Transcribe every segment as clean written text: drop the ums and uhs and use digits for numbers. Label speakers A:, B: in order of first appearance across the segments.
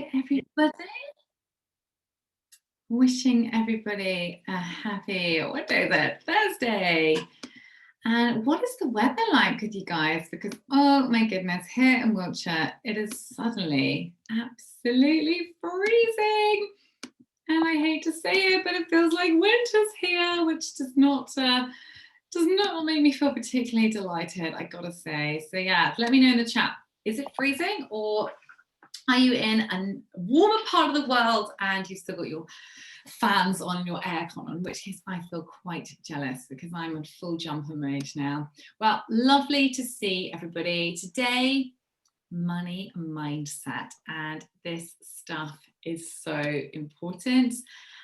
A: Everybody, wishing everybody a happy, what day is it? Thursday. And what is the weather like with you guys? Because, oh my goodness, here in Wiltshire, it is suddenly absolutely freezing. And I hate to say it, but it feels like winter's here, which does not make me feel particularly delighted, I gotta say. So yeah, let me know in the chat. Is it freezing, or are you in a warmer part of the world and you've still got your fans on and your aircon on, in which case I feel quite jealous because I'm in full jumper mode now. Well, lovely to see everybody. Today, money mindset, and this stuff is so important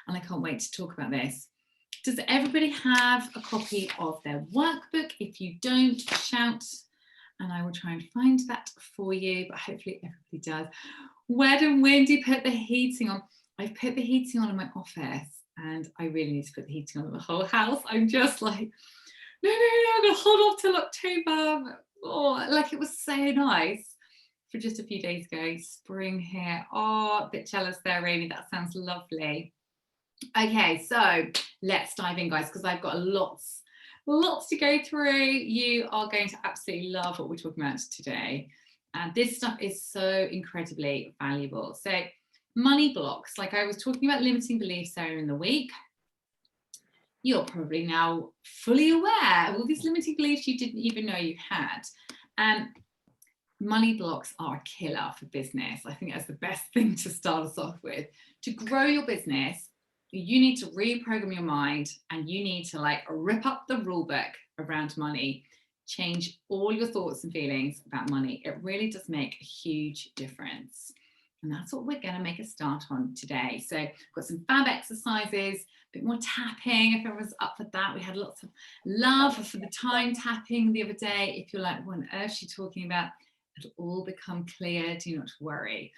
A: and I can't wait to talk about this. Does everybody have a copy of their workbook? If you don't, shout and I will try and find that for you, but hopefully everybody does. Where did Wendy put the heating on? I've put the heating on in my office and I really need to put the heating on in the whole house. I'm just like, no, I'm gonna hold off till October. Oh, like it was so nice for just a few days ago, spring here. Oh, a bit jealous there, Amy, that sounds lovely. Okay, so let's dive in, guys, because I've got lots to go through. You are going to absolutely love what we're talking about today. And this stuff is so incredibly valuable. So money blocks, like I was talking about limiting beliefs earlier in the week. You're probably now fully aware of all these limiting beliefs you didn't even know you had. And money blocks are a killer for business. I think that's the best thing to start us off with. To grow your business, you need to reprogram your mind and you need to like rip up the rule book around money, change all your thoughts and feelings about money. It really does make a huge difference. And that's what we're going to make a start on today. So I've got some fab exercises, a bit more tapping if everyone's up for that. We had lots of love for the time tapping the other day. If you're like, what on earth is she talking about? It'll all become clear, do not worry.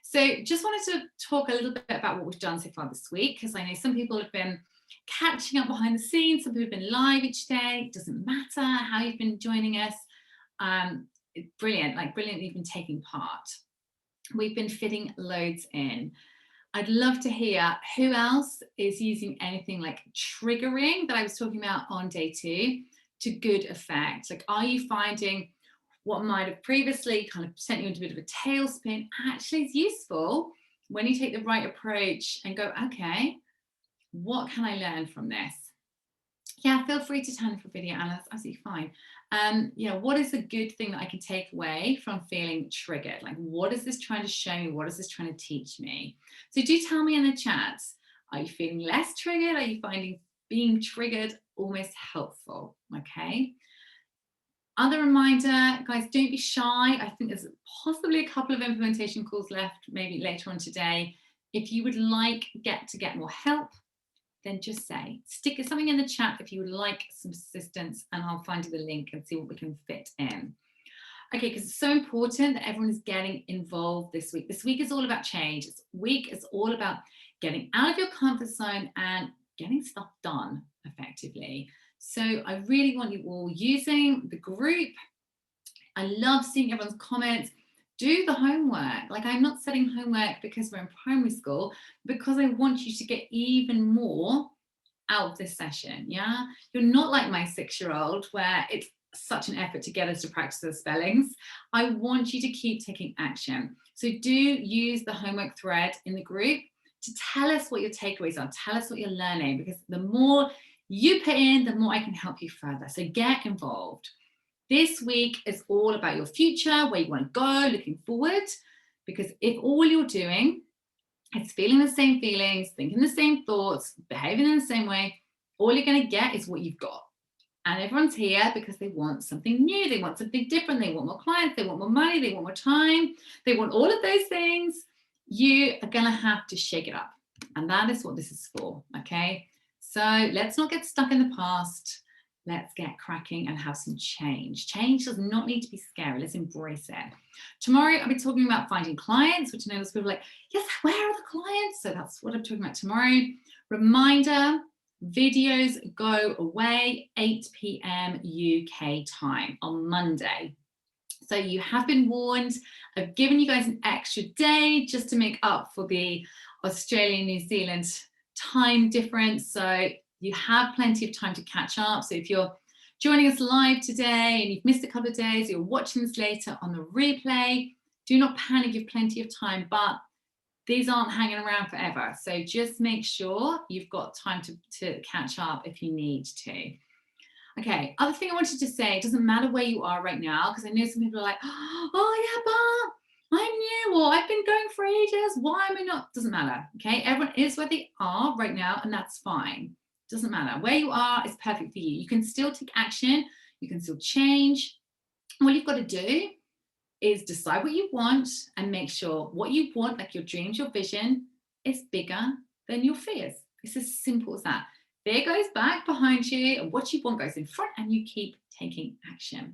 A: So just wanted to talk a little bit about what we've done so far this week, because I know some people have been catching up behind the scenes, some people have been live each day. It doesn't matter how you've been joining us. Brilliant, like brilliant you've been taking part. We've been fitting loads in. I'd love to hear who else is using anything like triggering that I was talking about on day 2 to good effect. Like, are you finding what might have previously kind of sent you into a bit of a tailspin actually is useful when you take the right approach and go, okay, what can I learn from this? Yeah, feel free to turn off a video, Anna, that's absolutely fine. What is a good thing that I can take away from feeling triggered? Like, what is this trying to show me? What is this trying to teach me? So do tell me in the chat, are you feeling less triggered? Are you finding being triggered almost helpful? Okay. Other reminder, guys, don't be shy. I think there's possibly a couple of implementation calls left, maybe later on today. If you would like to get more help, then just say, stick something in the chat if you would like some assistance, and I'll find you the link and see what we can fit in. Okay, because it's so important that everyone is getting involved this week. This week is all about change. This week is all about getting out of your comfort zone and getting stuff done effectively. So I really want you all using the group. I love seeing everyone's comments. Do the homework. Like, I'm not setting homework because we're in primary school, because I want you to get even more out of this session. Yeah, you're not like my 6-year-old where it's such an effort to get us to practice the spellings. I want you to keep taking action. So do use the homework thread in the group to tell us what your takeaways are. Tell us what you're learning, because the more you put in, the more I can help you further. So get involved. This week is all about your future, where you want to go, looking forward, because if all you're doing is feeling the same feelings, thinking the same thoughts, behaving in the same way, all you're going to get is what you've got. And everyone's here because they want something new, they want something different, they want more clients, they want more money, they want more time, they want all of those things. You are going to have to shake it up. And that is what this is for, okay? So let's not get stuck in the past. Let's get cracking and have some change. Change does not need to be scary. Let's embrace it. Tomorrow, I'll be talking about finding clients, which I know there's people like, yes, where are the clients? So that's what I'm talking about tomorrow. Reminder, videos go away 8 p.m. UK time on Monday. So you have been warned. I've given you guys an extra day just to make up for the Australia, New Zealand time difference. So you have plenty of time to catch up. So if you're joining us live today and you've missed a couple of days, you're watching this later on the replay, do not panic, you've plenty of time, but these aren't hanging around forever. So just make sure you've got time to catch up if you need to. Okay, other thing I wanted to say, it doesn't matter where you are right now, because I know some people are like, oh yeah, but I'm new, or I've been going for ages, why am I not? Doesn't matter, okay? Everyone is where they are right now, and that's fine. Doesn't matter. Where you are is perfect for you. You can still take action, you can still change. All you've got to do is decide what you want and make sure what you want, like your dreams, your vision, is bigger than your fears. It's as simple as that. Fear goes back behind you, and what you want goes in front, and you keep taking action.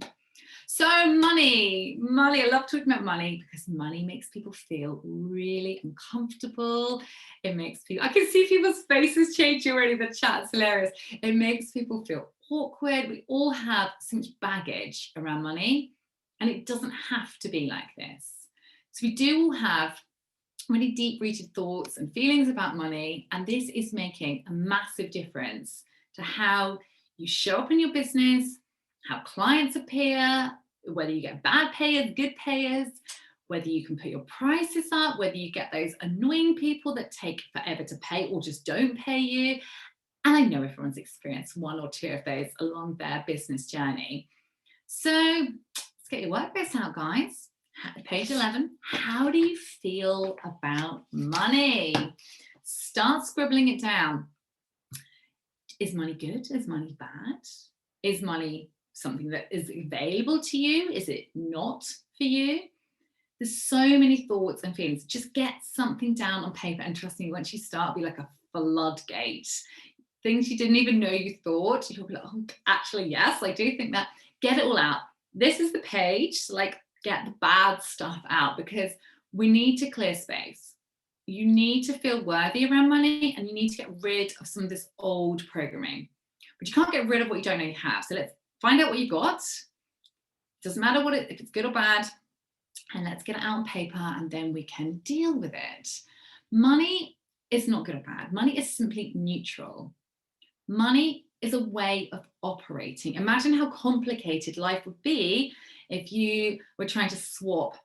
A: So money, I love talking about money because money makes people feel really uncomfortable. It makes people, I can see people's faces change already, the chat's hilarious. It makes people feel awkward. We all have so much baggage around money, and it doesn't have to be like this. So we do all have really deep-rooted thoughts and feelings about money, and this is making a massive difference to how you show up in your business, how clients appear, whether you get bad payers, good payers, whether you can put your prices up, whether you get those annoying people that take forever to pay or just don't pay you. And I know everyone's experienced one or two of those along their business journey. So let's get your workbooks out, guys. Page 11, how do you feel about money? Start scribbling it down. Is money good? Is money bad? Is money something that is available to you? Is it not for you? There's so many thoughts and feelings. Just get something down on paper, and trust me, once you start, it'll be like a floodgate. Things you didn't even know you thought, you'll be like, oh, actually, yes, I do think that. Get it all out. This is the page, like, get the bad stuff out, because we need to clear space. You need to feel worthy around money, and you need to get rid of some of this old programming. But you can't get rid of what you don't know you have. So let's find out what you got. Doesn't matter what if it's good or bad, and let's get it out on paper, and then we can deal with it. Money is not good or bad. Money is simply neutral. Money is a way of operating. Imagine how complicated life would be if you were trying to swap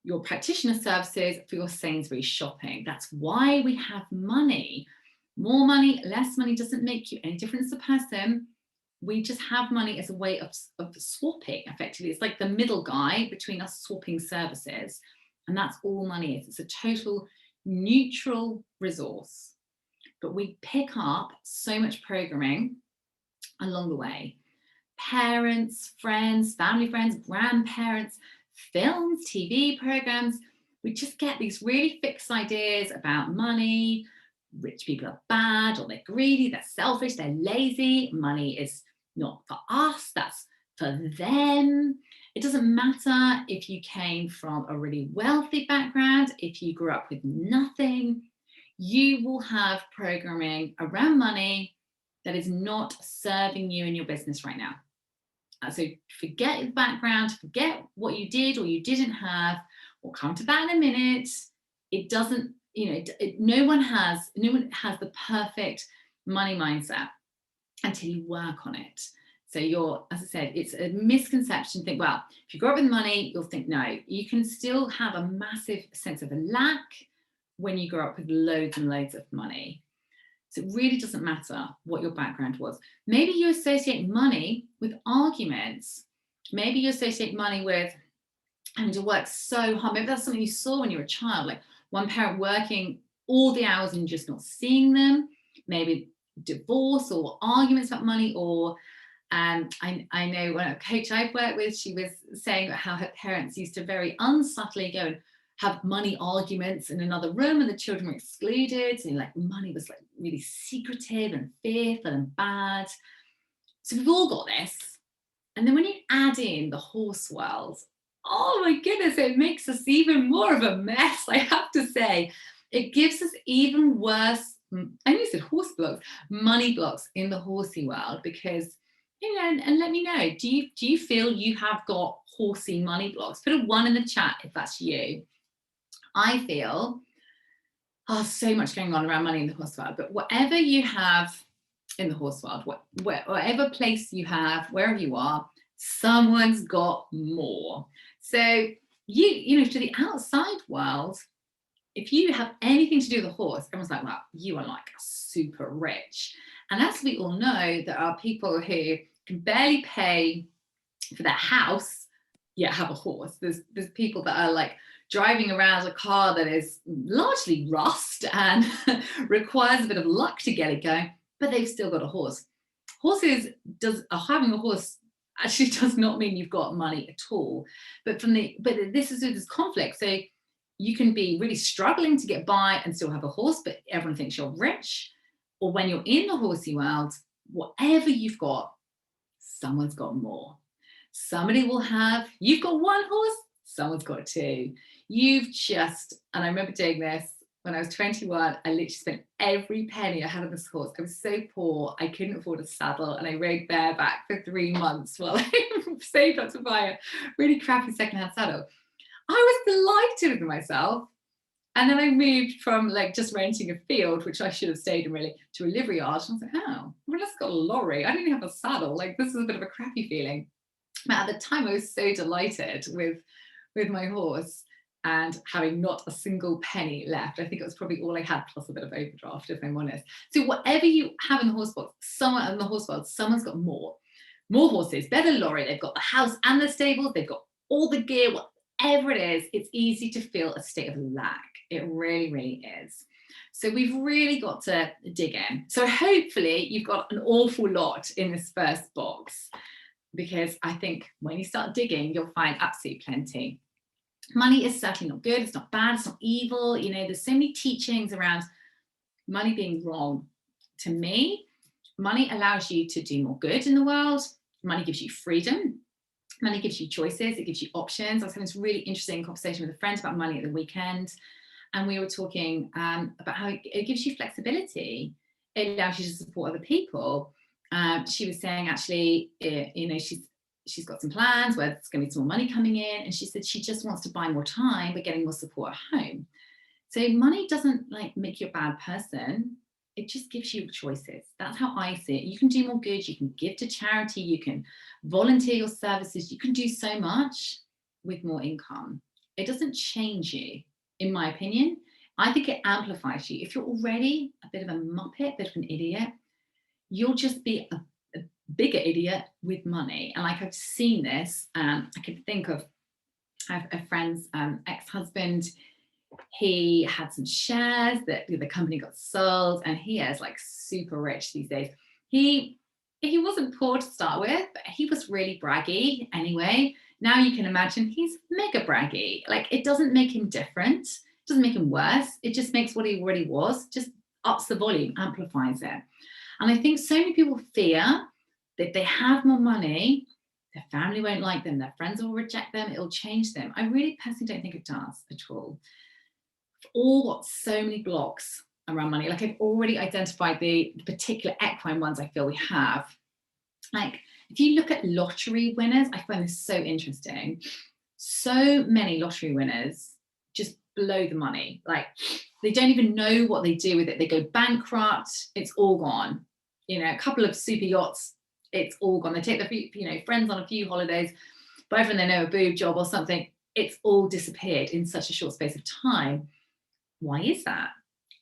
A: your practitioner services for your Sainsbury's shopping. That's why we have money. More money, less money doesn't make you any different as a person. We just have money as a way of swapping, effectively. It's like the middle guy between us swapping services. And that's all money is. It's a total neutral resource. But we pick up so much programming along the way. Parents, friends, family friends, grandparents, films, TV programs. We just get these really fixed ideas about money. Rich people are bad, or they're greedy, they're selfish, they're lazy. Money is not for us, that's for them. It doesn't matter if you came from a really wealthy background, if you grew up with nothing, you will have programming around money that is not serving you in your business right now. So forget the background, forget what you did or you didn't have. We'll come to that in a minute. It doesn't, no one has the perfect money mindset until you work on it. So as I said, it's a misconception to think, well, if you grow up with money, you'll think, no, you can still have a massive sense of a lack when you grow up with loads and loads of money. So it really doesn't matter what your background was. Maybe you associate money with arguments. Maybe you associate money with having to work so hard. Maybe that's something you saw when you were a child, like one parent working all the hours and just not seeing them. Maybe divorce or arguments about money, or I know when a coach I've worked with, she was saying how her parents used to very unsubtly go and have money arguments in another room, and the children were excluded. And like money was like really secretive and fearful and bad. So we've all got this. And then when you add in the horse world, oh my goodness, it makes us even more of a mess, I have to say. It gives us even worse, I only said horse blocks, money blocks in the horsey world, because And let me know, do you feel you have got horsey money blocks? Put a 1 in the chat if that's you. I feel, so much going on around money in the horse world, but whatever you have in the horse world, whatever place you have, wherever you are, someone's got more. So to the outside world, if you have anything to do with a horse, everyone's like, well, you are like super rich. And as we all know, there are people who can barely pay for their house, yet have a horse. There's people that are like driving around a car that is largely rust and requires a bit of luck to get it going, but they've still got a horse. Having a horse actually does not mean you've got money at all. But this is this conflict. So you can be really struggling to get by and still have a horse, but everyone thinks you're rich. Or when you're in the horsey world, whatever you've got, someone's got more. Somebody will have, you've got 1 horse, someone's got 2. And I remember doing this when I was 21. I literally spent every penny I had on this horse. I was so poor, I couldn't afford a saddle, and I rode bareback for 3 months while I saved up to buy a really crappy secondhand saddle. I was delighted with myself. And then I moved from like just renting a field, which I should have stayed in really, to a livery yard. And I was like, oh, well, just got a lorry. I didn't have a saddle. Like, this is a bit of a crappy feeling. But at the time, I was so delighted with my horse and having not a single penny left. I think it was probably all I had, plus a bit of overdraft, if I'm honest. So whatever you have in the horse world, someone's got more horses, better lorry. They've got the house and the stables. They've got all the gear, whatever it is. It's easy to feel a state of lack. It really, really is. So we've really got to dig in. So hopefully you've got an awful lot in this first box, because I think when you start digging, you'll find absolutely plenty. Money is certainly not good. It's not bad. It's not evil. There's so many teachings around money being wrong. To me, money allows you to do more good in the world. Money gives you freedom. Money gives you choices. It gives you options. I was having this really interesting conversation with a friend about money at the weekend. And we were talking about how it gives you flexibility. It allows you to support other people. She was saying, actually, she's got some plans where there's going to be some more money coming in. And she said she just wants to buy more time by getting more support at home. So money doesn't like make you a bad person. It just gives you choices. That's how I see it. You can do more good. You can give to charity. You can volunteer your services. You can do so much with more income. It doesn't change you, in my opinion. I think it amplifies you. If you're already a bit of a muppet, a bit of an idiot, you'll just be a bigger idiot with money. And like, I've seen this. I can think of, I have a friend's ex-husband. He had some shares that the company got sold, and he is like super rich these days. He wasn't poor to start with, but he was really braggy anyway. Now you can imagine he's mega braggy. Like, it doesn't make him different. It doesn't make him worse. It just makes what he already was, just ups the volume, amplifies it. And I think so many people fear that they have more money, their family won't like them, their friends will reject them, it'll change them. I really personally don't think it does at all. We've all got so many blocks around money. Like, I've already identified the particular equine ones I feel we have. Like, if you look at lottery winners, I find this so interesting. So many lottery winners just blow the money. Like, they don't even know what they do with it. They go bankrupt, it's all gone. A couple of super yachts, it's all gone. They take their friends on a few holidays, but everyone they know, a boob job or something, it's all disappeared in such a short space of time. Why is that?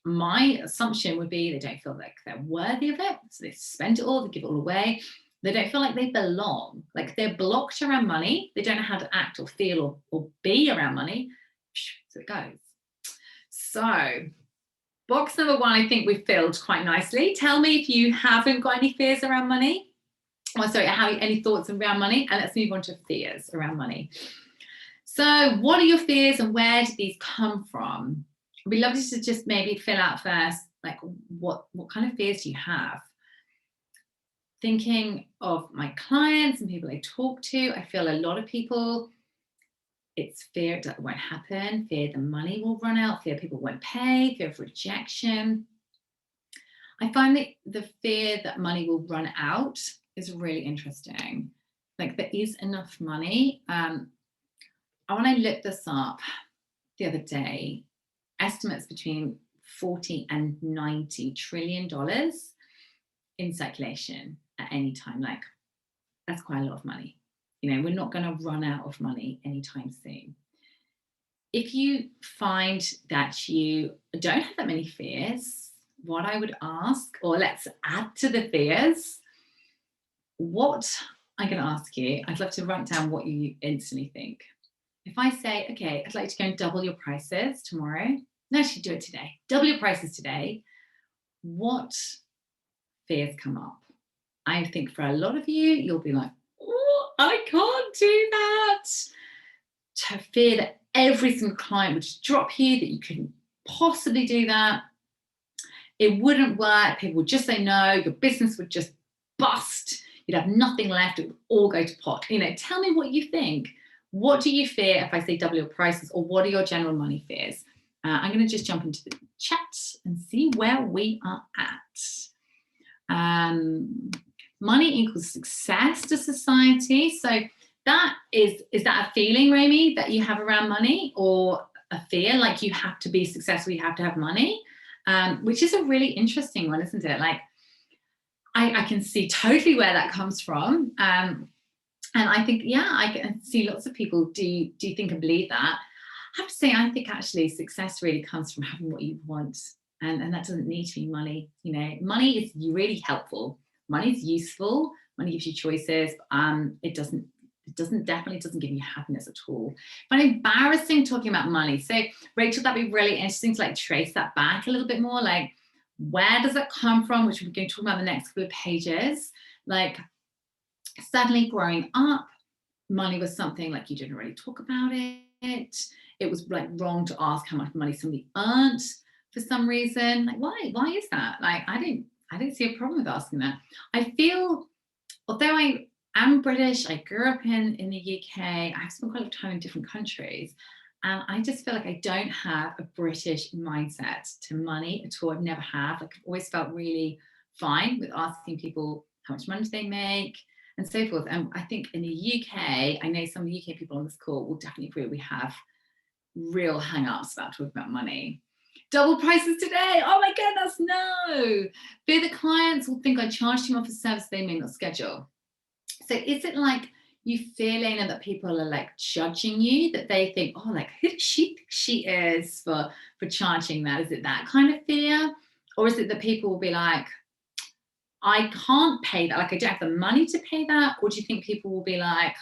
A: My assumption would be they don't feel like they're worthy of it, so they spend it all, they give it all away. They don't feel like they belong. Like, they're blocked around money. They don't know how to act or feel or be around money. So it goes. So box number 1, I think we've filled quite nicely. Tell me if you haven't got any fears around money. Any thoughts around money? And let's move on to fears around money. So what are your fears and where do these come from? It'd be lovely to just maybe fill out first, like, what kind of fears do you have? Thinking of my clients and people I talk to, I feel a lot of people, it's fear that it won't happen, fear the money will run out, fear people won't pay, fear of rejection. I find that the fear that money will run out is really interesting. Like there is enough money. When I looked this up the other day, estimates between 40 and 90 trillion dollars in circulation at any time. Like that's quite a lot of money. You know, we're not going to run out of money anytime soon. If you find that you don't have that many fears, what I would ask, or let's add to the fears, what I'm going to ask you, I'd love to write down what you instantly think. If I say, okay, I'd like to go and double your prices tomorrow, no, actually do it today. Double your prices today. What fears come up? I think for a lot of you, you'll be like, oh, I can't do that. To fear that every single client would just drop you, that you couldn't possibly do that. It wouldn't work. People would just say no. Your business would just bust. You'd have nothing left. It would all go to pot. You know, tell me what you think. What do you fear if I say double your prices, or what are your general money fears? I'm going to just jump into the chat and see where we are at. Money equals success to society. So that is that a feeling, Romy, that you have around money, or a fear like you have to be successful, you have to have money? Which is a really interesting one, isn't it? Like I can see totally where that comes from. And I think, yeah, I can see lots of people do think and believe that. I have to say, I think actually success really comes from having what you want. And that doesn't need to be money. You know, money is really helpful. Money is useful. Money gives you choices. It definitely doesn't give you happiness at all. But embarrassing talking about money. So Rachel, that'd be really interesting to like trace that back a little bit more. Like, where does that come from? Which we're going to talk about in the next couple of pages. Like, suddenly growing up, money was something like you didn't really talk about it. It was like wrong to ask how much money somebody earned for some reason. Like, why is that? Like, I didn't see a problem with asking that. I feel, although I'm British, I grew up in the UK, I've spent quite a lot of time in different countries, and I just feel like I don't have a British mindset to money at all. I've never have. Like, I've always felt really fine with asking people how much money they make and so forth. And I think in the UK, I know some of the UK people on this call will definitely agree we have real hang-ups about talking about money. Double prices today. Oh my goodness, no. Fear the clients will think I charged them off a service they may not schedule. So is it like you feeling that people are like judging you, that they think, oh, like who does she think she is for charging that? Is it that kind of fear? Or is it that people will be like, I can't pay that, like I don't have the money to pay that? Or do you think people will be like,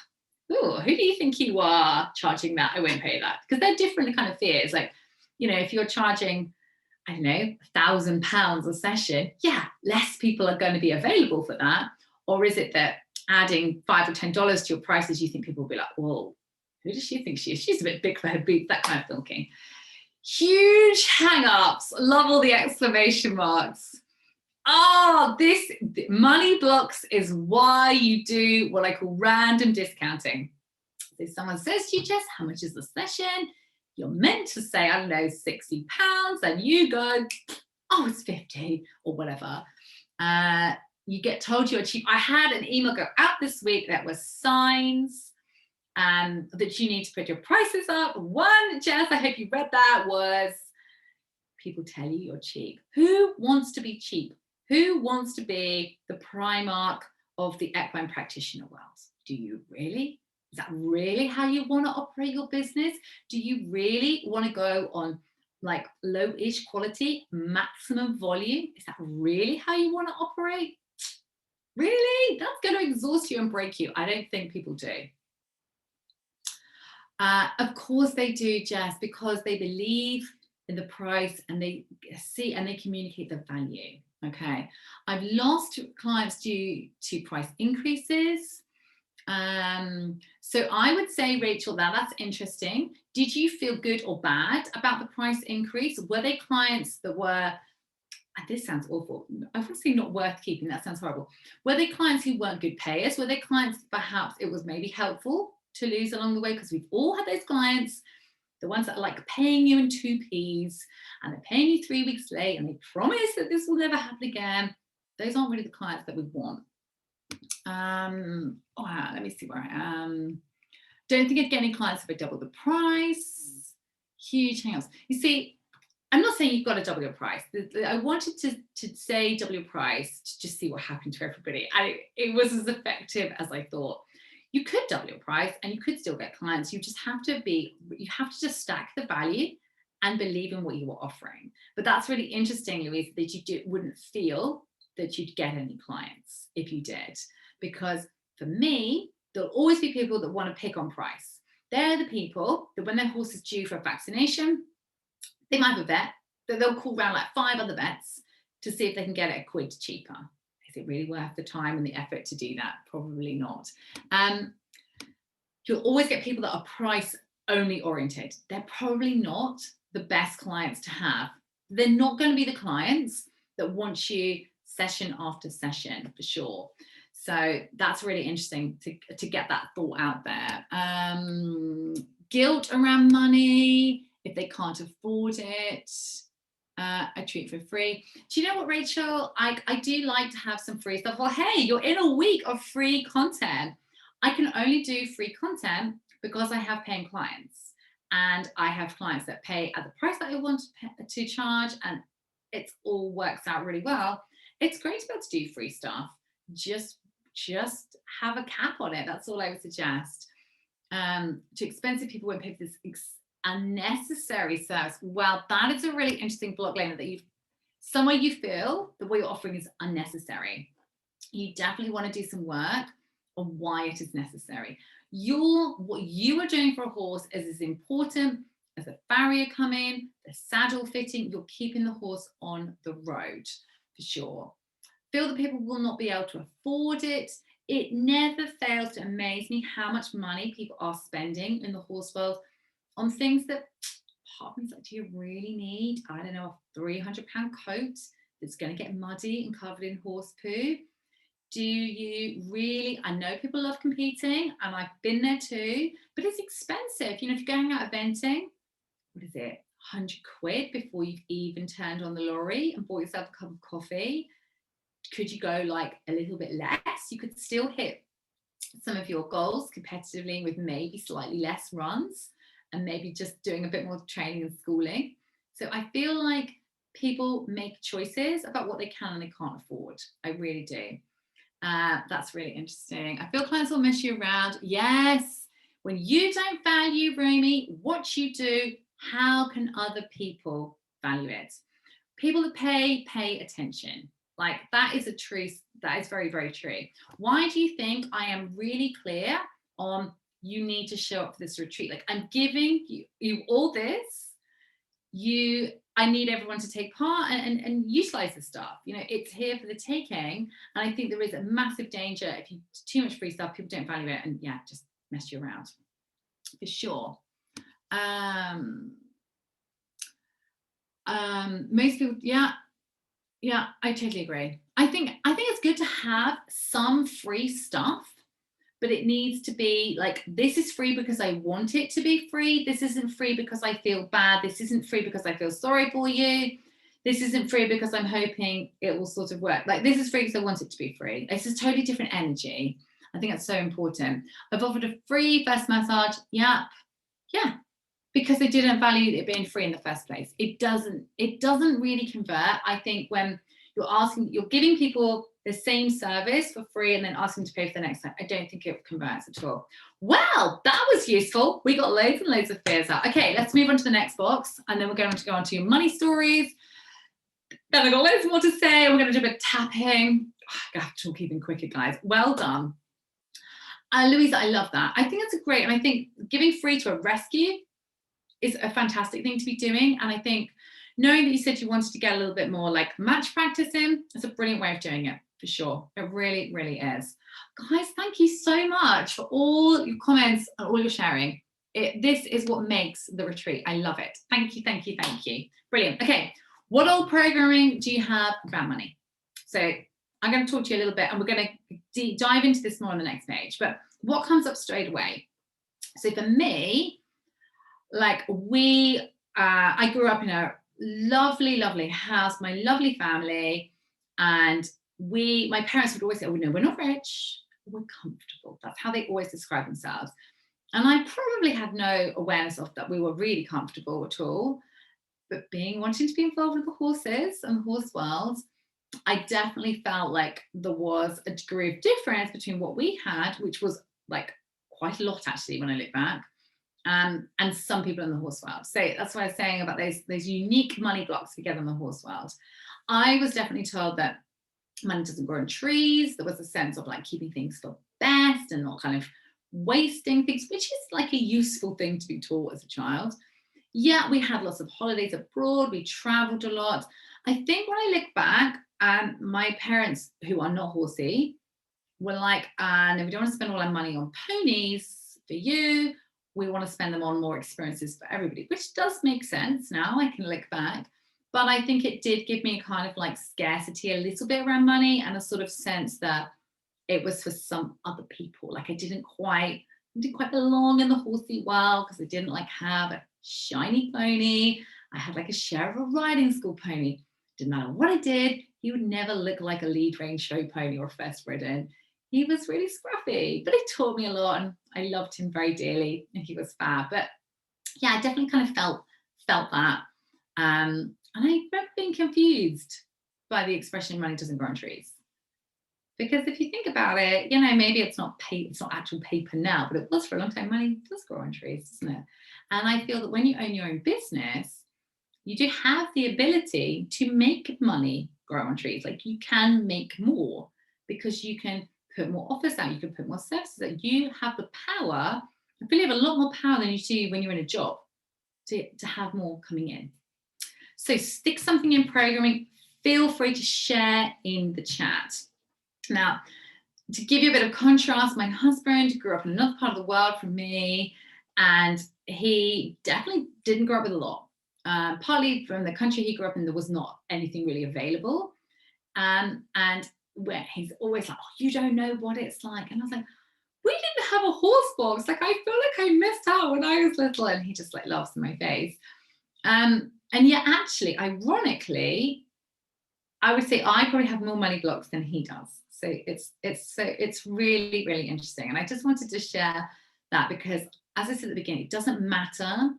A: oh, who do you think you are charging that? I won't pay that. Because they're different kind of fears. Like, you know, if you're charging, I don't know, £1,000 a session, yeah, less people are going to be available for that. Or is it that adding $5 or $10 to your prices, you think people will be like, well, who does she think she is? She's a bit big for her boots, that kind of thinking. Huge hang-ups. Love all the exclamation marks. Oh, this money blocks is why you do what I call random discounting. So someone says to you, Jess, how much is the session? You're meant to say, I don't know, £60, and you go, oh, it's 50 or whatever. You get told you're cheap. I had an email go out this week that was signs that you need to put your prices up. One, Jess, I hope you read that, was people tell you you're cheap. Who wants to be cheap? Who wants to be the Primark of the equine practitioner world? Do you really? Is that really how you want to operate your business? Do you really want to go on like low-ish quality, maximum volume? Is that really how you want to operate? Really? That's going to exhaust you and break you. I don't think people do. Of course they do, Jess, because they believe in the price and they see and they communicate the value. Okay, I've lost clients due to price increases. So I would say, Rachel, that's interesting. Did you feel good or bad about the price increase? Were they clients that were, this sounds awful, obviously not worth keeping, that sounds horrible. Were they clients who weren't good payers? Were they clients perhaps it was maybe helpful to lose along the way? Because we've all had those clients, the ones that are like paying you in 2p's and they're paying you 3 weeks late and they promise that this will never happen again. Those aren't really the clients that we want. Let me see where I am. Don't think I'd get any clients if I double the price. Huge hang-ups. You see, I'm not saying you've got to double your price. I wanted to say double your price to just see what happened to everybody. And it was as effective as I thought. You could double your price and you could still get clients. You have to just stack the value and believe in what you were offering. But that's really interesting, Louise, that you wouldn't feel that you'd get any clients if you did. Because for me, there'll always be people that want to pick on price. They're the people that when their horse is due for a vaccination, they might have a vet, that they'll call around like 5 other vets to see if they can get it a quid cheaper. Is it really worth the time and the effort to do that? Probably not. You'll always get people that are price only oriented. They're probably not the best clients to have. They're not going to be the clients that want you session after session, for sure. So that's really interesting to get that thought out there. Guilt around money, if they can't afford it, a treat for free. Do you know what, Rachel? I do like to have some free stuff. Well, hey, you're in a week of free content. I can only do free content because I have paying clients. And I have clients that pay at the price that I want to charge, and it all works out really well. It's great to be able to do free stuff. Just have a cap on it. That's all I would suggest. To expensive people won't pay for this unnecessary service. Well, that is a really interesting block, Lena, that somewhere you feel that what you're offering is unnecessary. You definitely want to do some work on why it is necessary. What you are doing for a horse is as important as a farrier coming, the saddle fitting. You're keeping the horse on the road, for sure. Feel that people will not be able to afford it. It never fails to amaze me how much money people are spending in the horse world on things that part of me's like, do you really need, I don't know, a £300 coat that's going to get muddy and covered in horse poo? Do you really? I know people love competing, and I've been there too, but it's expensive. You know, if you're going out eventing, what is it, 100 quid before you've even turned on the lorry and bought yourself a cup of coffee? Could you go like a little bit less? You could still hit some of your goals competitively with maybe slightly less runs and maybe just doing a bit more training and schooling. So I feel like people make choices about what they can and they can't afford. I really do. That's really interesting. I feel clients will mess you around. Yes. When you don't value, Romy, what you do, how can other people value it? People that pay attention. Like that is a truth. That is very, very true. Why do you think I am really clear on you need to show up for this retreat? Like I'm giving you all this. I need everyone to take part and utilize the stuff. You know, it's here for the taking. And I think there is a massive danger if you too much free stuff, people don't value it and yeah, just mess you around. For sure. Most people, yeah, I totally agree. I think it's good to have some free stuff, but it needs to be like, this is free because I want it to be free. This isn't free because I feel bad. This isn't free because I feel sorry for you. This isn't free because I'm hoping it will sort of work. Like this is free because I want it to be free. It's a totally different energy. I think that's so important. I've offered a free first massage. Yeah. Because they didn't value it being free in the first place. It doesn't really convert. I think when you're giving people the same service for free and then asking them to pay for the next time, I don't think it converts at all. Well, that was useful. We got loads and loads of fears out. Okay, let's move on to the next box. And then we're going to go on to money stories. Then I've got loads more to say. We're going to do a bit of tapping. I have to talk even quicker, guys. Well done. Louisa, I love that. I think that's great. And I think giving free to a rescue is a fantastic thing to be doing. And I think knowing that you said you wanted to get a little bit more like match practice in, it's a brilliant way of doing it, for sure. It really, really is. Guys, thank you so much for all your comments and all your sharing. This is what makes the retreat. I love it. Thank you, thank you, thank you. Brilliant. Okay, what old programming do you have about money? So I'm going to talk to you a little bit and we're going to dive into this more on the next page. But what comes up straight away? So for me, like I grew up in a lovely, lovely house, my lovely family. And my parents would always say, oh, no, we're not rich. we're comfortable. That's how they always describe themselves. And I probably had no awareness of that we were really comfortable at all. But wanting to be involved with the horses and the horse world, I definitely felt like there was a degree of difference between what we had, which was like quite a lot actually when I look back, and some people in the horse world. So that's what I was saying about those unique money blocks we get in the horse world. I was definitely told that money doesn't grow on trees. There was a sense of like keeping things for best and not kind of wasting things, which is like a useful thing to be taught as a child. Yeah, we had lots of holidays abroad. We traveled a lot. I think when I look back, and my parents, who are not horsey, were like, no, we don't want to spend all our money on ponies for you. We want to spend them on more experiences for everybody, which does make sense now. I can look back. But I think it did give me a kind of like scarcity a little bit around money, and a sort of sense that it was for some other people. Like I didn't quite belong in the horsey world because I didn't like have a shiny pony. I had like a share of a riding school pony. Didn't matter what I did, he would never look like a lead range show pony or first ridden. He was really scruffy, but he taught me a lot, and I loved him very dearly, and he was fab. But yeah, I definitely kind of felt that. And I remember being confused by the expression "money doesn't grow on trees." Because if you think about it, maybe it's not actual paper now, but it was for a long time. Money does grow on trees, doesn't it? And I feel that when you own your own business, you do have the ability to make money grow on trees. Like you can make more because you can put more offers out, you can put more services out. You have the power, I feel you have a lot more power than you do when you're in a job to have more coming in. So stick something in programming, feel free to share in the chat. Now, to give you a bit of contrast, my husband grew up in another part of the world from me, and he definitely didn't grow up with a lot. Partly from the country he grew up in, there was not anything really available. And where he's always like, oh, you don't know what it's like. And I was like, we didn't have a horse box. Like, I feel like I missed out when I was little. And he just like laughs in my face. And yet actually, ironically, I would say I probably have more money blocks than he does. So it's really, really interesting. And I just wanted to share that because, as I said at the beginning, it doesn't matter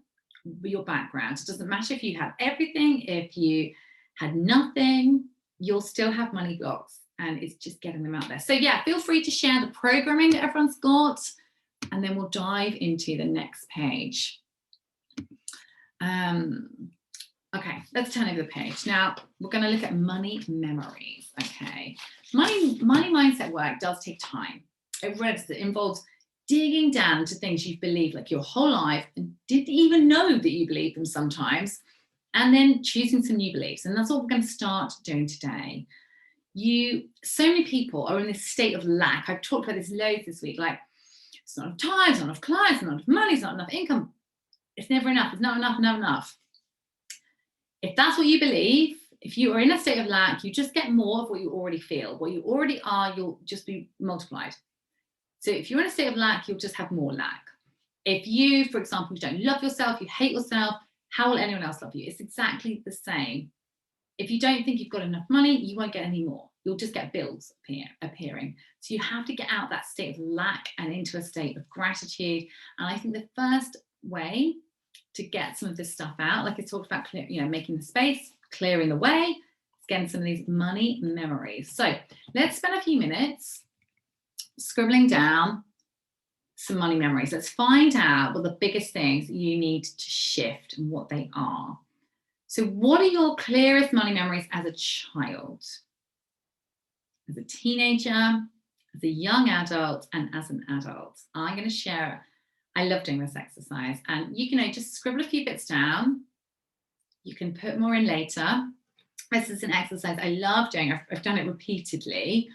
A: your background. It doesn't matter if you had everything, if you had nothing, you'll still have money blocks, and it's just getting them out there. So yeah, feel free to share the programming that everyone's got, and then we'll dive into the next page. Okay, let's turn over the page. Now, we're going to look at money memories. Okay, money mindset work does take time. It involves digging down to things you've believed like your whole life and didn't even know that you believed them sometimes, and then choosing some new beliefs. And that's what we're going to start doing today. So many people are in this state of lack. I've talked about this loads this week, like it's not enough time, it's not enough clients, it's not enough money, it's not enough income. It's never enough, it's not enough, never enough. If that's what you believe, if you are in a state of lack, you just get more of what you already feel. What you already are, you'll just be multiplied. So if you're in a state of lack, you'll just have more lack. If you, for example, you don't love yourself, you hate yourself, how will anyone else love you? It's exactly the same. If you don't think you've got enough money, you won't get any more. You'll just get bills appearing. So you have to get out of that state of lack and into a state of gratitude. And I think the first way to get some of this stuff out, like I talked about, making the space, clearing the way, getting some of these money memories. So let's spend a few minutes scribbling down some money memories. Let's find out what the biggest things you need to shift and what they are. So what are your clearest money memories as a child, as a teenager, as a young adult, and as an adult? I'm going to share. I love doing this exercise, and you can just scribble a few bits down. You can put more in later. This is an exercise I love doing. I've done it repeatedly,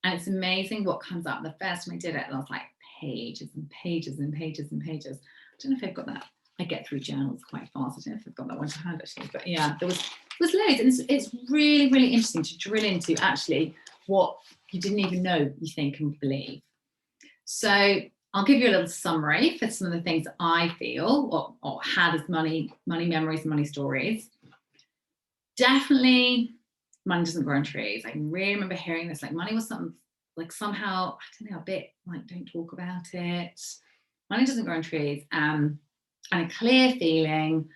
A: and it's amazing what comes up. The first time I did it, I was like pages and pages and pages and pages. I don't know if I've got that. I get through journals quite fast. I don't know if I've got that one to hand actually, but yeah, there was loads, and it's really, really interesting to drill into actually what you didn't even know you think and believe. So I'll give you a little summary for some of the things that I feel or had as money memories and money stories. Definitely, money doesn't grow on trees. I can really remember hearing this, like money was something like somehow, I don't know, a bit like don't talk about it. Money doesn't grow on trees. And a clear feeling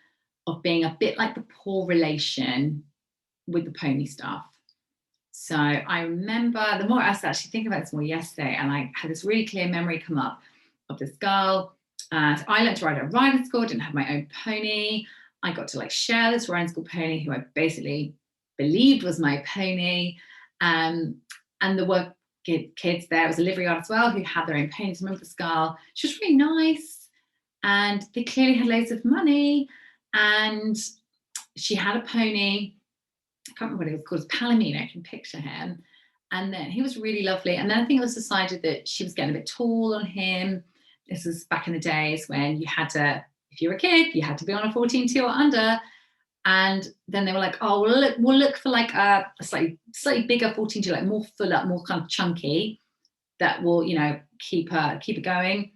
A: of being a bit like the poor relation with the pony stuff. So I remember, the more I was actually thinking about this more yesterday, and I had this really clear memory come up of this girl. And I learned to ride at a riding school, didn't have my own pony. I got to like share this riding school pony who I basically believed was my pony. And there were kids there, it was a livery yard as well, who had their own ponies. I remember this girl, she was really nice, and they clearly had loads of money, and she had a pony. I can't remember what it was called, Palomino, I can picture him. And then he was really lovely. And then I think it was decided that she was getting a bit tall on him. This was back in the days when you had to, if you were a kid, you had to be on a 14-2 or under. And then they were like, oh, we'll look for like a slightly bigger 14-2, like more full up, more kind of chunky, that will, you know, keep it going.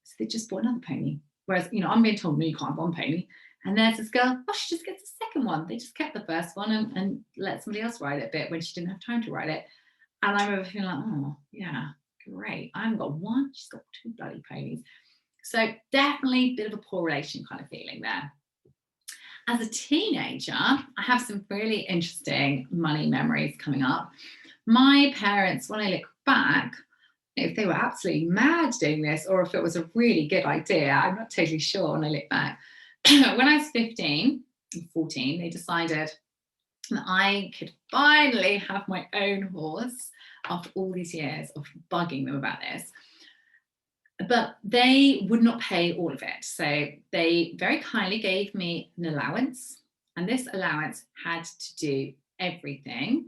A: So they just bought another pony. Whereas, you know, I'm being told, no, you can't have one pony. And there's this girl, oh, she just gets a second one. They just kept the first one and let somebody else ride it a bit when she didn't have time to ride it. And I remember feeling like, oh, yeah, great. I haven't got one, she's got 2 bloody ponies. So definitely a bit of a poor relation kind of feeling there. As a teenager, I have some really interesting money memories coming up. My parents, when I look back, if they were absolutely mad doing this or if it was a really good idea, I'm not totally sure when I look back. When I was 15, 14, they decided that I could finally have my own horse after all these years of bugging them about this. But they would not pay all of it. So they very kindly gave me an allowance. And this allowance had to do everything.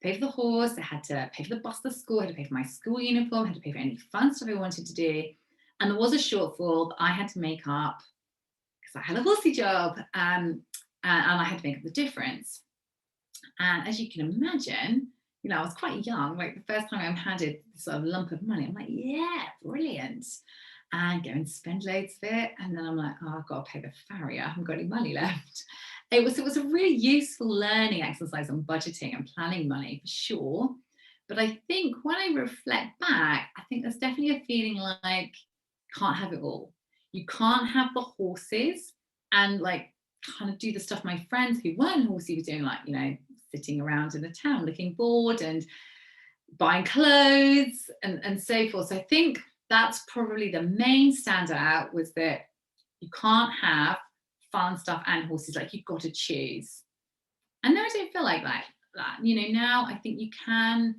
A: Pay for the horse, I had to pay for the bus to school, I had to pay for my school uniform, I had to pay for any fun stuff I wanted to do. And there was a shortfall that I had to make up because I had a horsey job, and I had to make up the difference. And as you can imagine, you know, I was quite young. Like the first time I'm handed this sort of lump of money, I'm like, yeah, brilliant. And go and spend loads of it. And then I'm like, oh, I've got to pay the farrier. I haven't got any money left. It was a really useful learning exercise on budgeting and planning money for sure. But I think when I reflect back, I think there's definitely a feeling like can't have it all. You can't have the horses and like kind of do the stuff my friends who weren't horsey were doing, like, you know, sitting around in the town looking bored and buying clothes and so forth. So I think that's probably the main standout, was that you can't have fun stuff and horses, like you've got to choose. And now I don't feel like that. You know, now I think you can,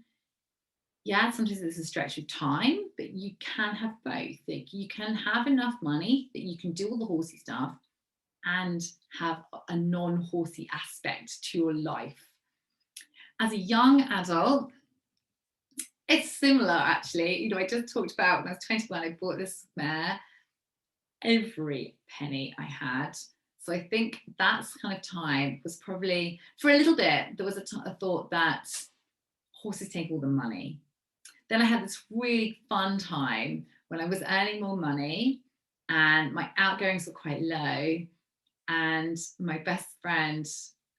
A: yeah, sometimes it's a stretch of time, but you can have both. Like you can have enough money that you can do all the horsey stuff and have a non-horsey aspect to your life. As a young adult, it's similar actually. You know, I just talked about when I was 21, I bought this mare. Every penny I had. So I think that's kind of time was probably, for a little bit, there was a thought that horses take all the money. Then I had this really fun time when I was earning more money and my outgoings were quite low. And my best friend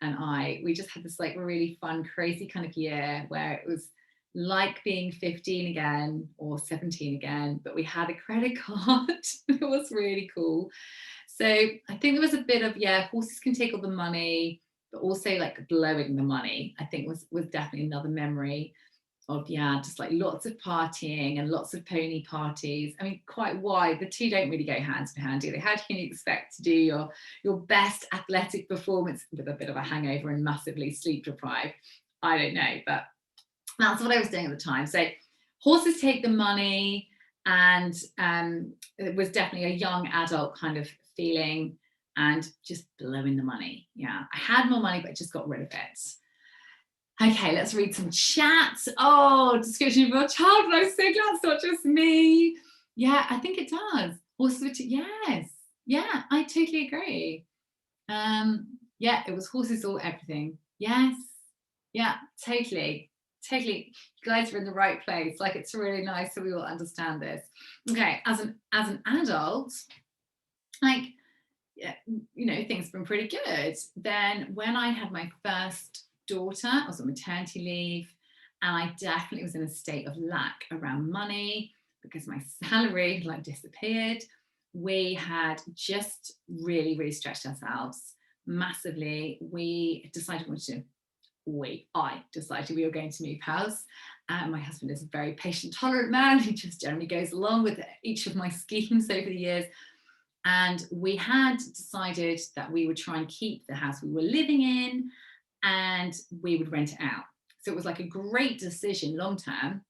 A: and we just had this like really fun, crazy kind of year where it was like being 15 again or 17 again, but we had a credit card. It was really cool. So I think there was a bit of, yeah, horses can take all the money, but also like blowing the money, I think was definitely another memory of, yeah, just like lots of partying and lots of pony parties. I mean, quite wide. The two don't really go hand in hand, do they? How can you expect to do your best athletic performance with a bit of a hangover and massively sleep deprived? I don't know, but that's what I was doing at the time. So horses take the money, and it was definitely a young adult kind of feeling and just blowing the money. Yeah, I had more money, but I just got rid of it. Okay, let's read some chat. Oh, description of your childhood. I'm so glad it's not just me. Yeah, I think it does. Horses, yes. Yeah, I totally agree. Yeah, it was horses or everything. Yes. Yeah, totally. Totally. You guys are in the right place. Like, it's really nice so we all understand this. Okay, as an adult, like, yeah, you know, things have been pretty good. Then when I had my first daughter, I was on maternity leave, And I definitely was in a state of lack around money because my salary like disappeared. We had just really, really stretched ourselves massively. I decided we were going to move house. My husband is a very patient, tolerant man. He just generally goes along with each of my schemes over the years. And we had decided that we would try and keep the house we were living in and we would rent it out. So it was like a great decision long term,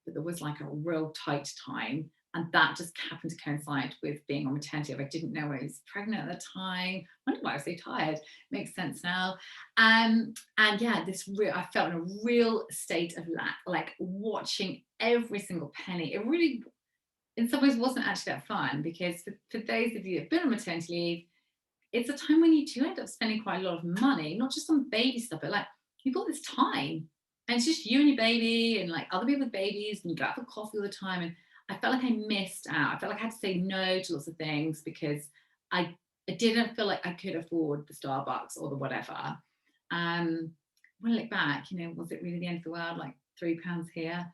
A: but there was like a real tight time. And that just happened to coincide with being on maternity leave. I didn't know I was pregnant at the time. I wonder why I was so tired. Makes sense now. And yeah, I felt in a real state of lack, like watching every single penny. It really, in some ways, wasn't actually that fun because for those of you who've been on maternity leave, it's a time when you do end up spending quite a lot of money, not just on baby stuff, but like you've got this time and it's just you and your baby and like other people with babies and you go out for coffee all the time. And I felt like I missed out. I felt like I had to say no to lots of things because I didn't feel like I could afford the Starbucks or the whatever. When I look back, was it really the end of the world? Like £3 here?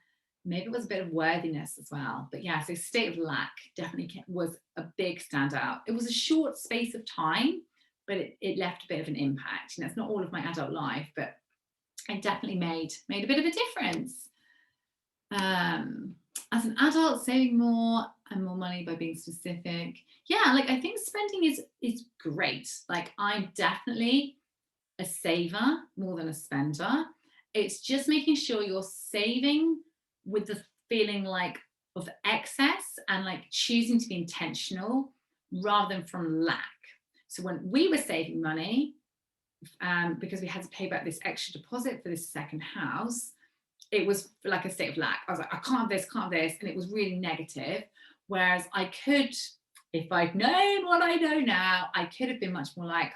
A: Maybe it was a bit of worthiness as well. But yeah, so state of lack definitely was a big standout. It was a short space of time, but it left a bit of an impact. It's not all of my adult life, but it definitely made a bit of a difference. As an adult, saving more and more money by being specific. Yeah, like I think spending is great. Like I'm definitely a saver more than a spender. It's just making sure you're saving with the feeling like of excess and like choosing to be intentional rather than from lack. So when we were saving money, because we had to pay back this extra deposit for this second house, it was like a state of lack. I was like, I can't have this, and it was really negative. Whereas I could, if I'd known what I know now, I could have been much more like,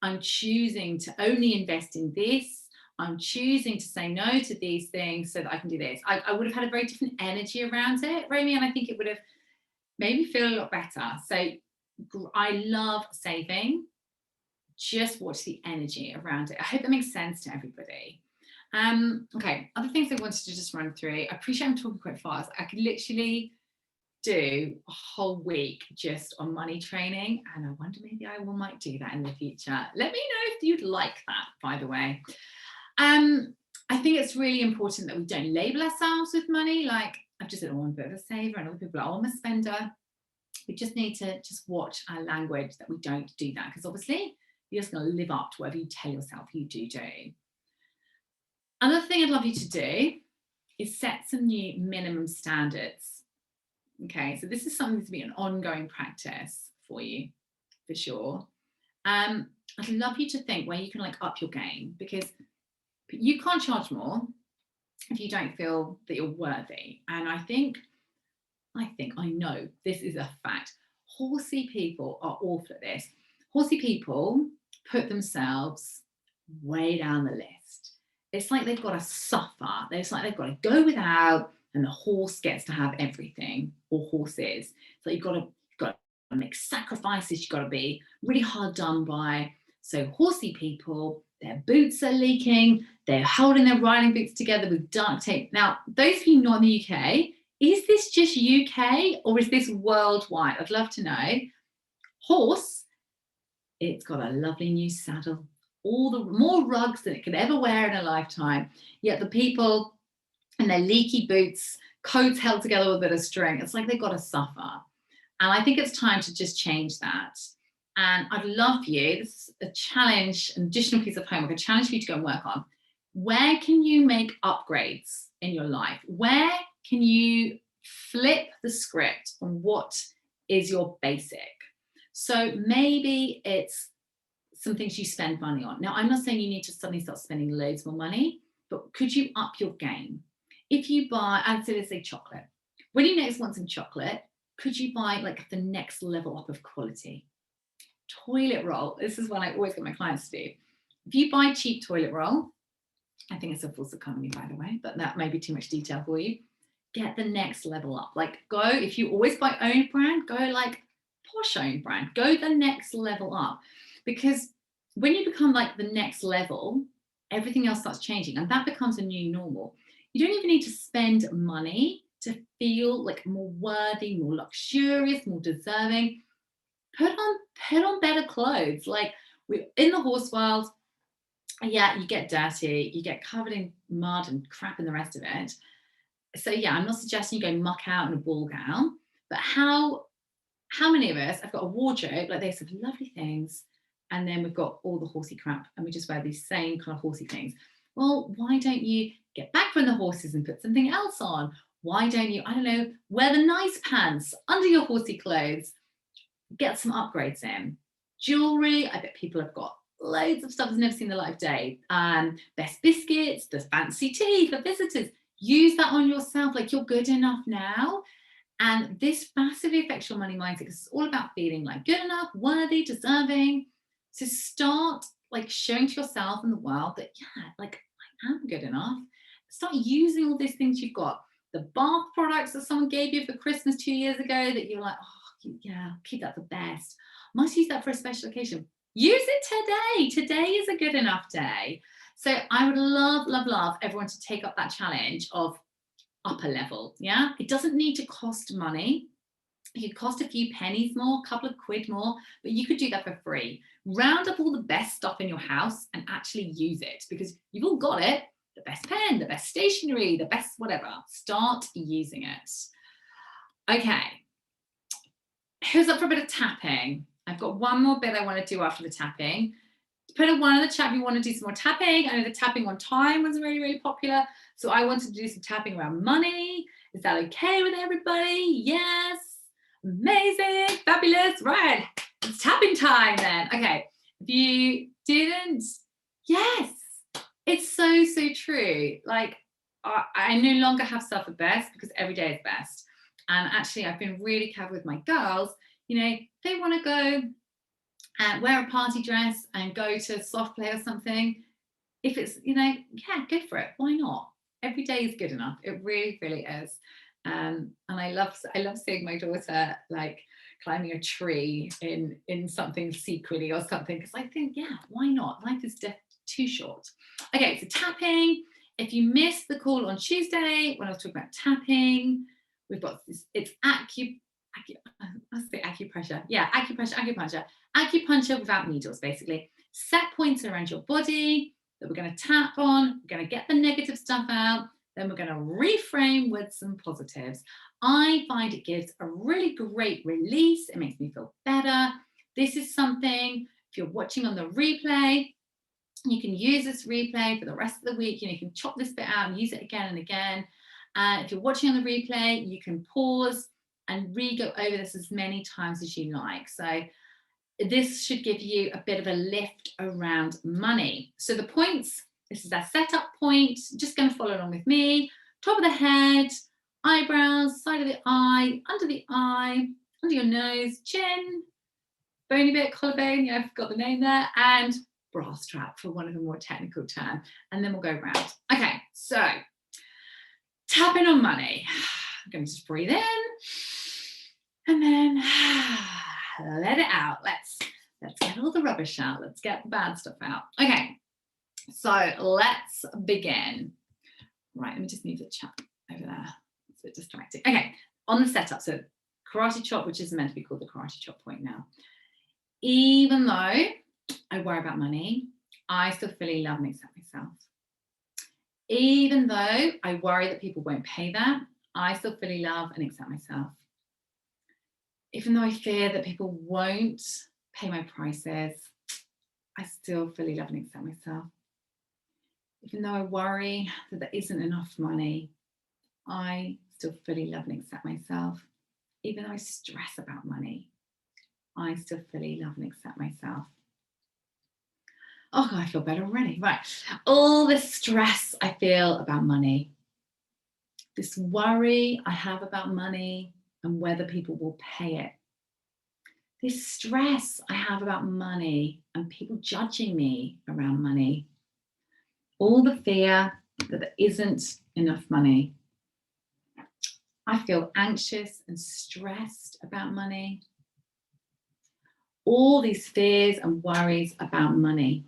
A: I'm choosing to only invest in this. I'm choosing to say no to these things so that I can do this. I would have had a very different energy around it, Romy, and I think it would have made me feel a lot better. So I love saving. Just watch the energy around it. I hope that makes sense to everybody. Okay, other things I wanted to just run through. I appreciate I'm talking quite fast. I could literally do a whole week just on money training, and I wonder maybe I might do that in the future. Let me know if you'd like that, by the way. I think it's really important that we don't label ourselves with money. Like I've just said, oh, I'm a bit of a saver, and other people are, oh, I'm a spender. We just need to just watch our language that we don't do that, because obviously you're just going to live up to whatever you tell yourself you do. Another thing I'd love you to do is set some new minimum standards. Okay, so this is something to be an ongoing practice for you, for sure. I'd love you to think where you can like up your game, because you can't charge more if you don't feel that you're worthy. And I know this is a fact. Horsey people are awful at this. Horsey people put themselves way down the list. It's like they've got to suffer. It's like they've got to go without, and the horse gets to have everything, or horses. So you've got to make sacrifices. You've got to be really hard done by. So horsey people, their boots are leaking. They're holding their riding boots together with duct tape. Now, those of you not in the UK, is this just UK or is this worldwide? I'd love to know. Horse, it's got a lovely new saddle. All the more rugs than it could ever wear in a lifetime. Yet the people in their leaky boots, coats held together with a bit of string, it's like they've got to suffer. And I think it's time to just change that. And I'd love you, this is a challenge, an additional piece of homework, a challenge for you to go and work on. Where can you make upgrades in your life? Where can you flip the script on what is your basic? So maybe it's some things you spend money on. Now, I'm not saying you need to suddenly start spending loads more money, but could you up your game? If you buy, I'd say, let's say chocolate. When you next want some chocolate, could you buy like the next level up of quality? Toilet roll. This is what I always get my clients to do. If you buy cheap toilet roll, I think it's a false economy, by the way, but that may be too much detail for you. Get the next level up. Like go, if you always buy own brand, go like posh own brand. Go the next level up. Because when you become like the next level, everything else starts changing, and that becomes a new normal. You don't even need to spend money to feel like more worthy, more luxurious, more deserving. Put on better clothes. Like, we in the horse world, yeah, you get dirty, you get covered in mud and crap and the rest of it. So yeah, I'm not suggesting you go muck out in a ball gown, but how many of us have got a wardrobe like this of lovely things, and then we've got all the horsey crap, and we just wear these same kind of horsey things? Well, why don't you get back from the horses and put something else on? Why don't you, I don't know, wear the nice pants under your horsey clothes? Get some upgrades in. Jewelry, I bet people have got loads of stuff that's never seen the light of day. Best biscuits, the fancy tea for visitors. Use that on yourself, like you're good enough now. And this massively affects your money mindset, because it's all about feeling like good enough, worthy, deserving. So start like showing to yourself and the world that, yeah, like I am good enough. Start using all these things you've got. The bath products that someone gave you for Christmas 2 years ago that you're like, oh, yeah, keep that for best. Must use that for a special occasion. Use it today. Today is a good enough day. So I would love, love, love everyone to take up that challenge of upper level. Yeah, it doesn't need to cost money. It could cost a few pennies more, a couple of quid more, but you could do that for free. Round up all the best stuff in your house and actually use it, because you've all got it. The best pen, the best stationery, the best whatever. Start using it. Okay, who's up for a bit of tapping? I've got one more bit I want to do after the tapping. Put a one in the chat if you want to do some more tapping. I know the tapping on time was really, really popular. So I wanted to do some tapping around money. Is that okay with everybody? Yes. Amazing. Fabulous. Right. It's tapping time then. Okay. If you didn't, yes. It's so, so true. Like, I no longer have self at best, because every day is best. And actually, I've been really careful with my girls. You know, they want to go and wear a party dress and go to soft play or something. If it's, you know, yeah, go for it. Why not? Every day is good enough. It really, really is. And I love seeing my daughter like climbing a tree in something sequiny or something, because I think, yeah, why not? Life is too short. Okay, so tapping. If you missed the call on Tuesday when I was talking about tapping, we've got this, it's acupressure. Yeah, acupuncture without needles, basically. Set points around your body that we're going to tap on. We're going to get the negative stuff out. Then we're going to reframe with some positives. I find it gives a really great release. It makes me feel better. This is something, if you're watching on the replay, you can use this replay for the rest of the week. You know, you can chop this bit out and use it again and again. And if you're watching on the replay, you can pause and re-go over this as many times as you like. So this should give you a bit of a lift around money. So the points, this is our setup point. Just going to follow along with me. Top of the head, eyebrows, side of the eye, under your nose, chin, bony bit, collarbone, yeah, I forgot the name there, and bra strap for one of the more technical terms. And then we'll go around. Okay, so tapping on money. I'm going to just breathe in and then let it out. Let's get all the rubbish out. Let's get the bad stuff out. Okay, so let's begin. Right, let me just move the chat over there. It's a bit distracting. Okay, on the setup, so karate chop, which is meant to be called the karate chop point now. Even though I worry about money, I still fully love and accept myself. Even though I worry that people won't pay that, I still fully love and accept myself. Even though I fear that people won't pay my prices, I still fully love and accept myself. Even though I worry that there isn't enough money, I still fully love and accept myself. Even though I stress about money, I still fully love and accept myself. Oh, God, I feel better already. Right. All this stress I feel about money, this worry I have about money and whether people will pay it, this stress I have about money and people judging me around money, all the fear that there isn't enough money. I feel anxious and stressed about money. All these fears and worries about money.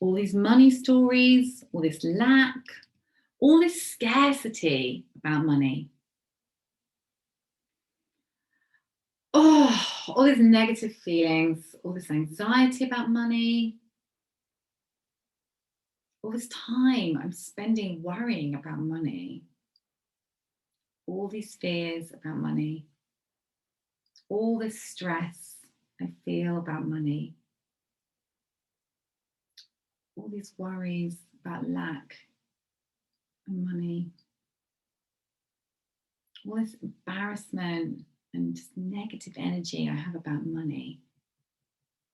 A: all these money stories, all this lack, all this scarcity about money. Oh, all these negative feelings, all this anxiety about money, all this time I'm spending worrying about money, all these fears about money, all this stress I feel about money, all these worries about lack and money, all this embarrassment and just negative energy I have about money,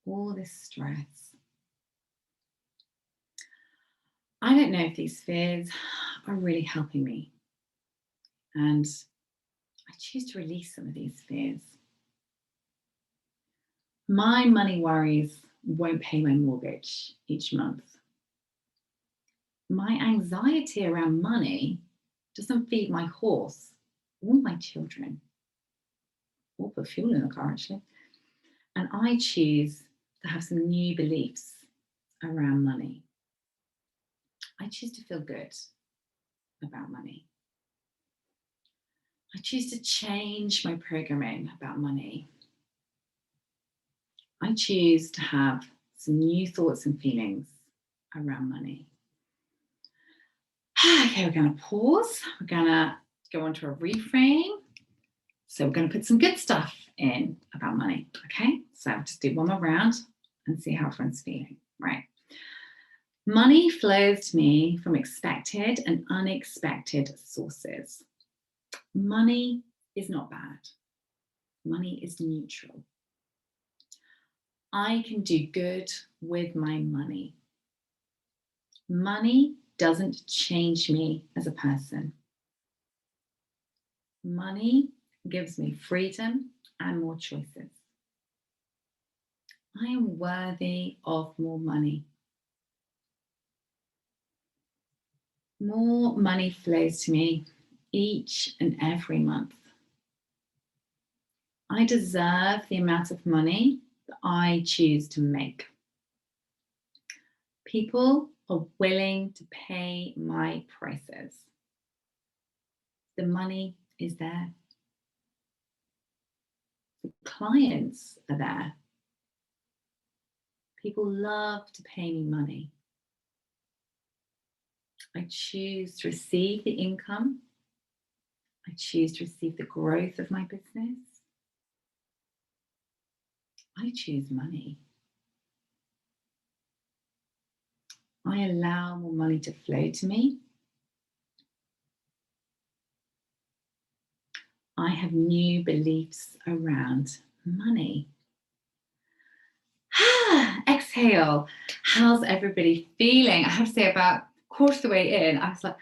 A: all this stress. I don't know if these fears are really helping me. And I choose to release some of these fears. My money worries won't pay my mortgage each month. My anxiety around money doesn't feed my horse or my children, or put fuel in the car actually. And I choose to have some new beliefs around money. I choose to feel good about money. I choose to change my programming about money. I choose to have some new thoughts and feelings around money. Okay, we're going to pause. We're going to go on to a reframe. So we're going to put some good stuff in about money. Okay, so just do one more round and see how everyone's feeling. Right. Money flows to me from expected and unexpected sources. Money is not bad. Money is neutral. I can do good with my money. Money doesn't change me as a person. Money gives me freedom and more choices. I am worthy of more money. More money flows to me each and every month. I deserve the amount of money that I choose to make. People are willing to pay my prices. The money is there. The clients are there. People love to pay me money. I choose to receive the income. I choose to receive the growth of my business. I choose money. I allow more money to flow to me. I have new beliefs around money. Exhale. How's everybody feeling? I have to say about a quarter of the way in, I was like,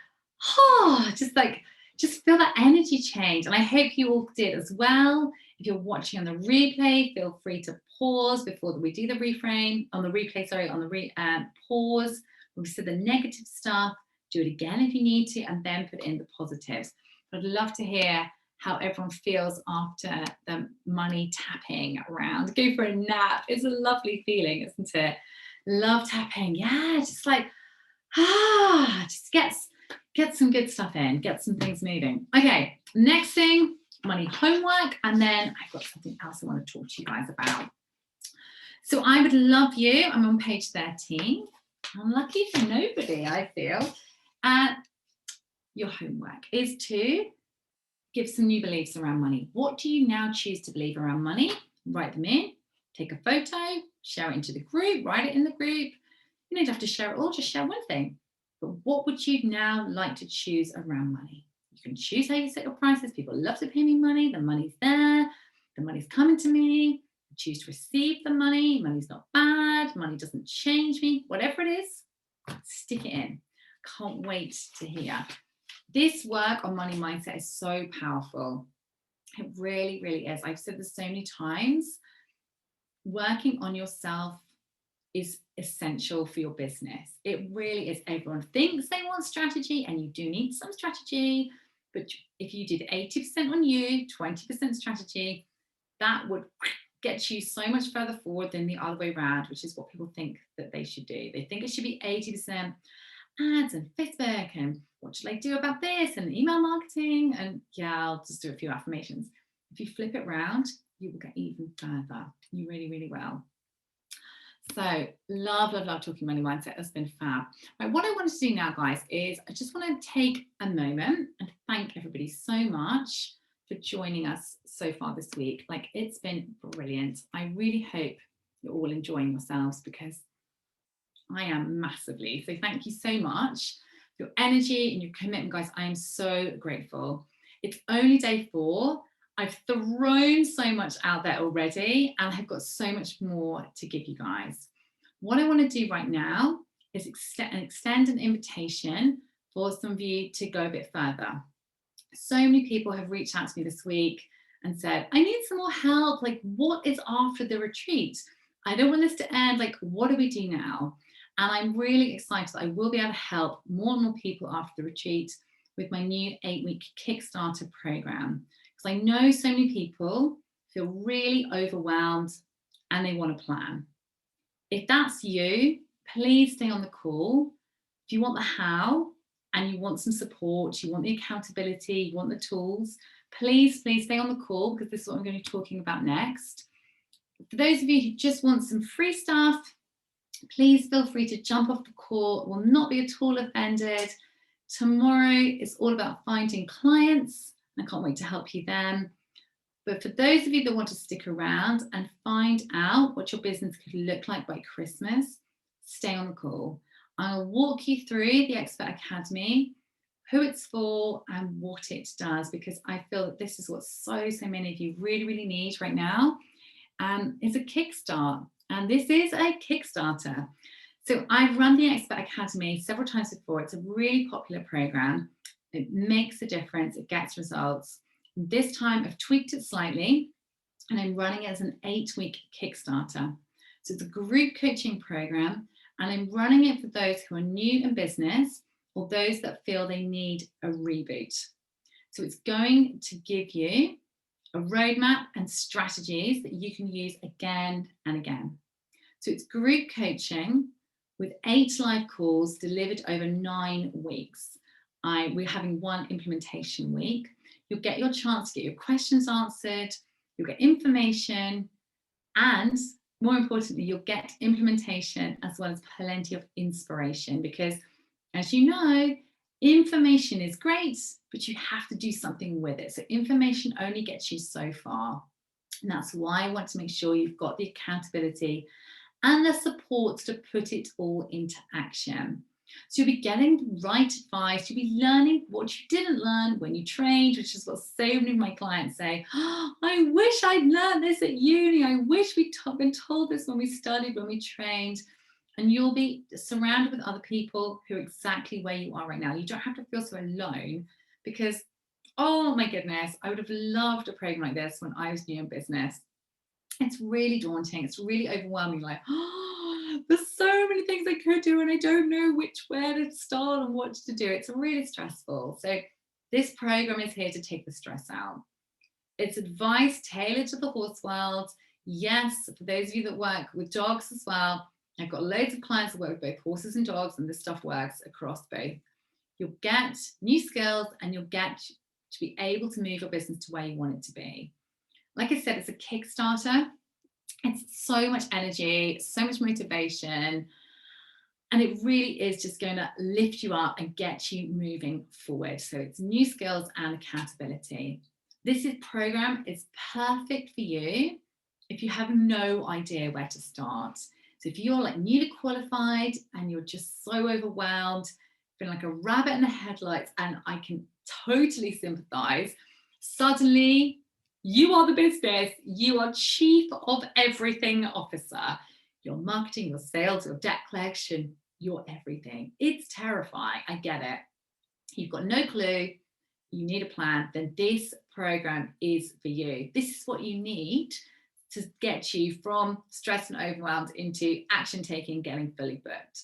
A: just feel that energy change. And I hope you all did as well. If you're watching on the replay, feel free to pause before we do the reframe. On the replay, pause. When we said the negative stuff, do it again if you need to, and then put in the positives. I'd love to hear how everyone feels after the money tapping around. Go for a nap. It's a lovely feeling, isn't it? Love tapping. Yeah, just like, just get some good stuff in, get some things moving. Okay, next thing, money homework, and then I've got something else I want to talk to you guys about. So I would love you, I'm on page 13. Unlucky for nobody, I feel. Your homework is to give some new beliefs around money. What do you now choose to believe around money? Write them in, take a photo, share it into the group, write it in the group. You don't have to share it all, just share one thing. But what would you now like to choose around money? You can choose how you set your prices. People love to pay me money. The money's there. The money's coming to me. I choose to receive the money. Money's not bad. Money doesn't change me. Whatever it is, stick it in. Can't wait to hear. This work on money mindset is so powerful. It really, really is. I've said this so many times. Working on yourself is essential for your business. It really is. Everyone thinks they want strategy, and you do need some strategy. But if you did 80% on you, 20% strategy, that would gets you so much further forward than the other way around, which is what people think that they should do. They think it should be 80% ads and Facebook and what should I do about this and email marketing, and yeah, I'll just do a few affirmations. If you flip it around, you will get even further. You really, really will. So love, love, love talking money mindset. That's been fab. Right, what I want to do now, guys, is I just want to take a moment and thank everybody so much for joining us so far this week. Like, it's been brilliant. I really hope you're all enjoying yourselves, because I am massively. So thank you so much for your energy and your commitment, guys. I am so grateful. It's only day 4. I've thrown so much out there already, and I've got so much more to give you guys. What I want to do right now is extend an invitation for some of you to go a bit further. So many people have reached out to me this week and said, I need some more help. Like, what is after the retreat? I don't want this to end. Like, what do we do now? And I'm really excited that I will be able to help more and more people after the retreat with my new 8-week Kickstarter program. Because I know so many people feel really overwhelmed and they want a plan. If that's you, please stay on the call. If you want the how and you want some support, you want the accountability, you want the tools, please stay on the call, because this is what I'm going to be talking about next. For those of you who just want some free stuff, please feel free to jump off the call. Will not be at all offended. Tomorrow is all about finding clients. I can't wait to help you then. But for those of you that want to stick around and find out what your business could look like by Christmas, stay on the call. I'll walk you through the Expert Academy, who it's for and what it does, because I feel that this is what so many of you really, really need right now. It's a kickstart, and this is a Kickstarter. So I've run the Expert Academy several times before. It's a really popular program. It makes a difference. It gets results. This time I've tweaked it slightly, and I'm running it as an 8-week Kickstarter. So it's a group coaching program, and I'm running it for those who are new in business or those that feel they need a reboot. So it's going to give you a roadmap and strategies that you can use again and again. So it's group coaching with 8 live calls delivered over 9 weeks. We're having 1 implementation week. You'll get your chance to get your questions answered, you'll get information, and more importantly, you'll get implementation as well as plenty of inspiration, because as you know, information is great, but you have to do something with it. So information only gets you so far. And that's why I want to make sure you've got the accountability and the support to put it all into action. So you'll be getting the right advice. You'll be learning what you didn't learn when you trained, which is what so many of my clients say. Oh, I wish I'd learned this at uni. I wish we'd been told this when we studied, when we trained. And you'll be surrounded with other people who are exactly where you are right now. You don't have to feel so alone, because, oh my goodness, I would have loved a program like this when I was new in business. It's really daunting. It's really overwhelming. Like, oh, there's so many things I could do and I don't know where to start and what to do. It's really stressful. So this program is here to take the stress out. It's advice tailored to the horse world. Yes, for those of you that work with dogs as well, I've got loads of clients that work with both horses and dogs, and this stuff works across both. You'll get new skills and you'll get to be able to move your business to where you want it to be. Like I said, it's a Kickstarter. It's so much energy, so much motivation, and it really is just going to lift you up and get you moving forward. So it's new skills and accountability. This program is perfect for you if you have no idea where to start. So if you're like newly qualified and you're just so overwhelmed, feeling like a rabbit in the headlights, and I can totally sympathize, suddenly you are the business, you are chief of everything officer. Your marketing, your sales, your debt collection, your everything. It's terrifying, I get it. You've got no clue, you need a plan, then this program is for you. This is what you need to get you from stressed and overwhelmed into action taking, getting fully booked.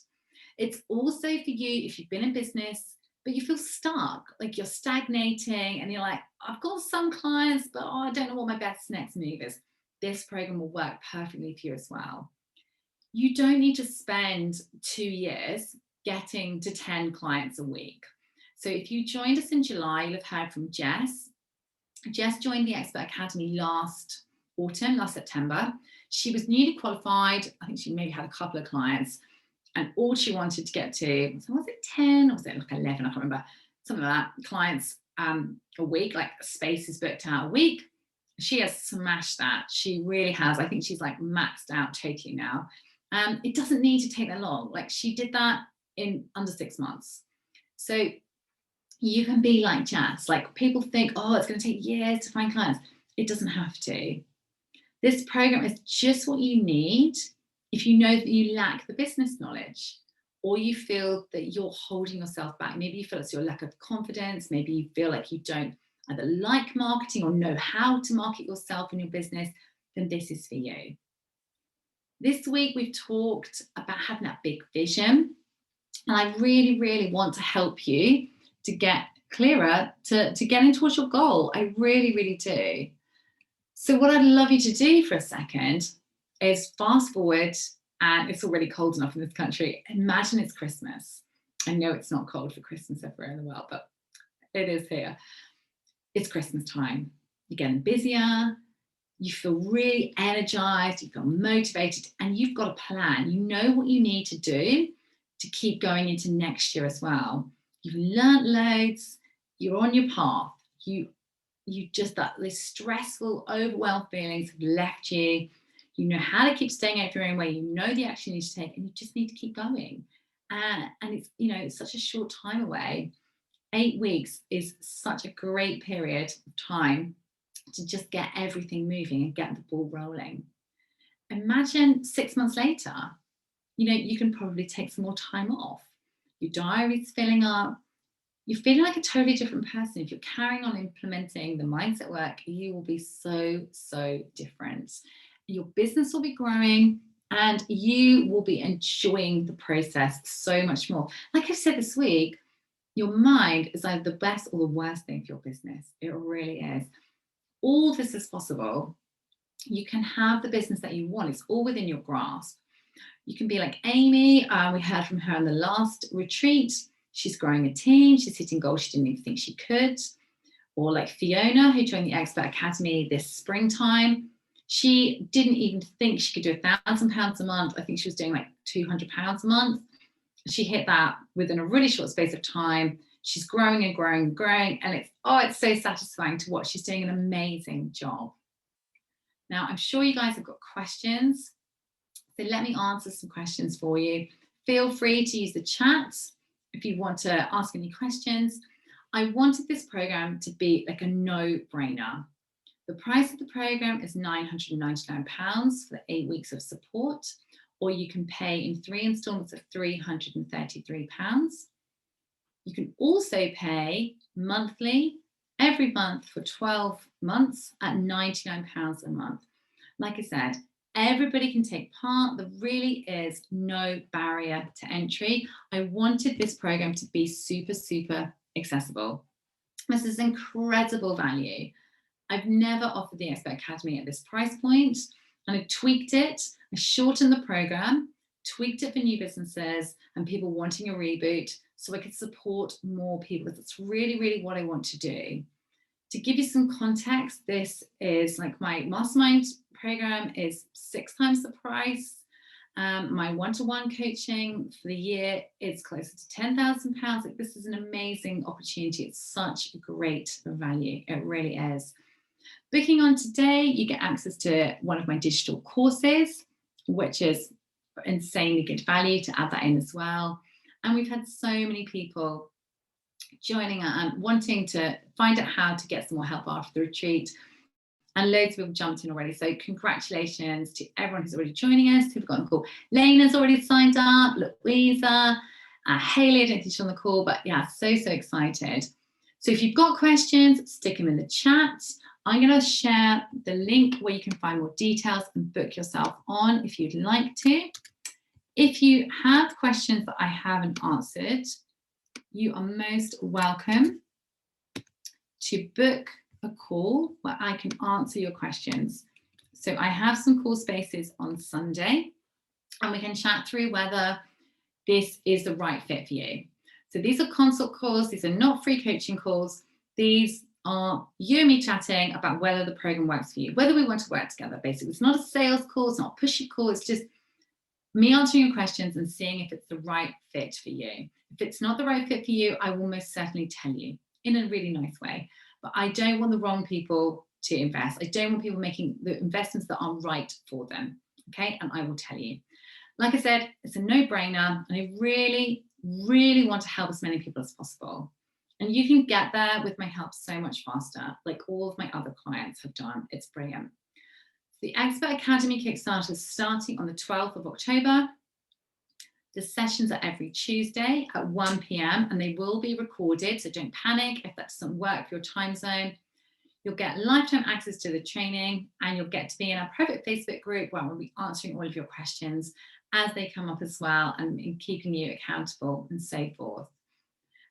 A: It's also for you if you've been in business, but you feel stuck, like you're stagnating and you're like, I've got some clients, but I don't know what my best next move is. this program will work perfectly for you as well. You don't need to spend 2 years getting to 10 clients a week. So if you joined us in July, you'll have heard from Jess. Jess joined the Expert Academy last September. She was newly qualified. I think she maybe had a couple of clients, and all she wanted to get to, so was it 10 or was it like 11? I can't remember, something like that, clients a week, like spaces booked out a week. She has smashed that. She really has. I think she's like maxed out totally now. It doesn't need to take that long. Like she did that in under 6 months. So you can be like Jess. Like people think, oh, it's going to take years to find clients. It doesn't have to. This program is just what you need if you know that you lack the business knowledge, or you feel that you're holding yourself back. Maybe you feel it's your lack of confidence. Maybe you feel like you don't either like marketing or know how to market yourself and your business, then this is for you. This week, we've talked about having that big vision. And I really, really want to help you to get clearer, to get in towards your goal. I really, really do. So what I'd love you to do for a second is fast forward, and it's already cold enough in this country. Imagine it's Christmas. I know it's not cold for Christmas everywhere in the world, but it is here. It's Christmas time. You're getting busier. You feel really energized. You feel motivated, and you've got a plan. You know what you need to do to keep going into next year as well. You've learnt loads. You're on your path. You just, that this stressful, overwhelmed feelings have left you. You know how to keep staying out of your own way. You know the action you need to take, and you just need to keep going. And it's, it's such a short time away. 8 weeks is such a great period of time to just get everything moving and get the ball rolling. Imagine 6 months later, you can probably take some more time off. Your diary's filling up. You're feeling like a totally different person. If you're carrying on implementing the mindset work, you will be so, so different. Your business will be growing, and you will be enjoying the process so much more. Like I've said this week, your mind is either the best or the worst thing for your business. It really is. All this is possible. You can have the business that you want. It's all within your grasp. You can be like Amy. We heard from her in the last retreat. She's growing a team. She's hitting goals she didn't even think she could. Or like Fiona, who joined the Expert Academy this springtime. She didn't even think she could do £1,000 a month. I think she was doing like £200 a month. She hit that within a really short space of time. She's growing and growing and growing. And it's so satisfying to watch. She's doing an amazing job. Now, I'm sure you guys have got questions. So let me answer some questions for you. Feel free to use the chat if you want to ask any questions. I wanted this program to be like a no-brainer. The price of the program is £999 for the 8 weeks of support, or you can pay in 3 installments of £333. You can also pay monthly, every month for 12 months at £99 a month. Like I said, everybody can take part. There really is no barrier to entry. I wanted this program to be super, super accessible. This is incredible value. I've never offered the Expert Academy at this price point, and I tweaked it. I shortened the program, tweaked it for new businesses and people wanting a reboot so I could support more people. That's really, really what I want to do. To give you some context, this is like my mastermind program is 6 times the price. My one-to-one coaching for the year is closer to £10,000. Like, this is an amazing opportunity. It's such great value. It really is. Booking on today, you get access to one of my digital courses, which is insanely good value to add that in as well. And we've had so many people joining and wanting to find out how to get some more help after the retreat. And loads of people jumped in already. So congratulations to everyone who's already joining us, who've got on the call. Lena's already signed up, Louisa, Haley, I don't think she's on the call, but yeah, so excited. So if you've got questions, stick them in the chat. I'm going to share the link where you can find more details and book yourself on if you'd like to. If you have questions that I haven't answered, you are most welcome to book a call where I can answer your questions. So I have some call spaces on Sunday, and we can chat through whether this is the right fit for you. So these are consult calls. These are not free coaching calls. These are you and me chatting about whether the program works for you, whether we want to work together. Basically, it's not a sales call. It's not a pushy call. It's just me answering your questions and seeing if it's the right fit for you. If it's not the right fit for you, I will most certainly tell you in a really nice way. But I don't want the wrong people to invest. I don't want people making the investments that aren't right for them. Okay, and I will tell you. Like I said, it's a no-brainer, and I really, really want to help as many people as possible. And you can get there with my help so much faster, like all of my other clients have done. It's brilliant. The Expert Academy Kickstarter is starting on the 12th of October. The sessions are every Tuesday at 1 p.m. and they will be recorded, so don't panic if that doesn't work for your time zone. You'll get lifetime access to the training, and you'll get to be in our private Facebook group where we'll be answering all of your questions as they come up as well, and keeping you accountable and so forth.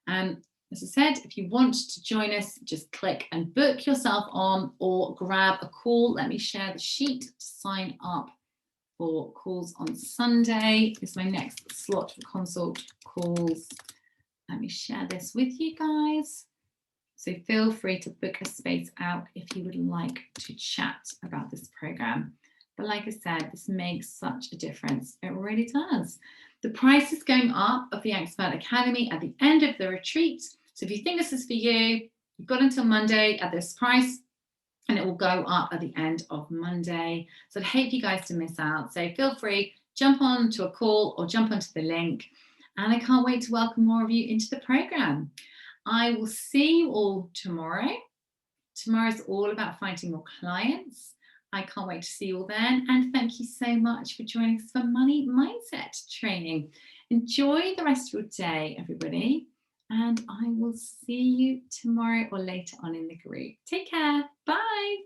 A: As I said, if you want to join us, just click and book yourself on or grab a call. Let me share the sheet to sign up for calls on Sunday. This is my next slot for consult calls. Let me share this with you guys. So feel free to book a space out if you would like to chat about this program. But like I said, this makes such a difference. It really does. The price is going up of the Expert Academy at the end of the retreat. So if you think this is for you, you've got until Monday at this price, and it will go up at the end of Monday. So I'd hate you guys to miss out. So feel free, jump on to a call or jump onto the link. And I can't wait to welcome more of you into the program. I will see you all tomorrow. Tomorrow is all about finding more clients. I can't wait to see you all then. And thank you so much for joining us for Money Mindset Training. Enjoy the rest of your day, everybody. And I will see you tomorrow or later on in the group. Take care. Bye.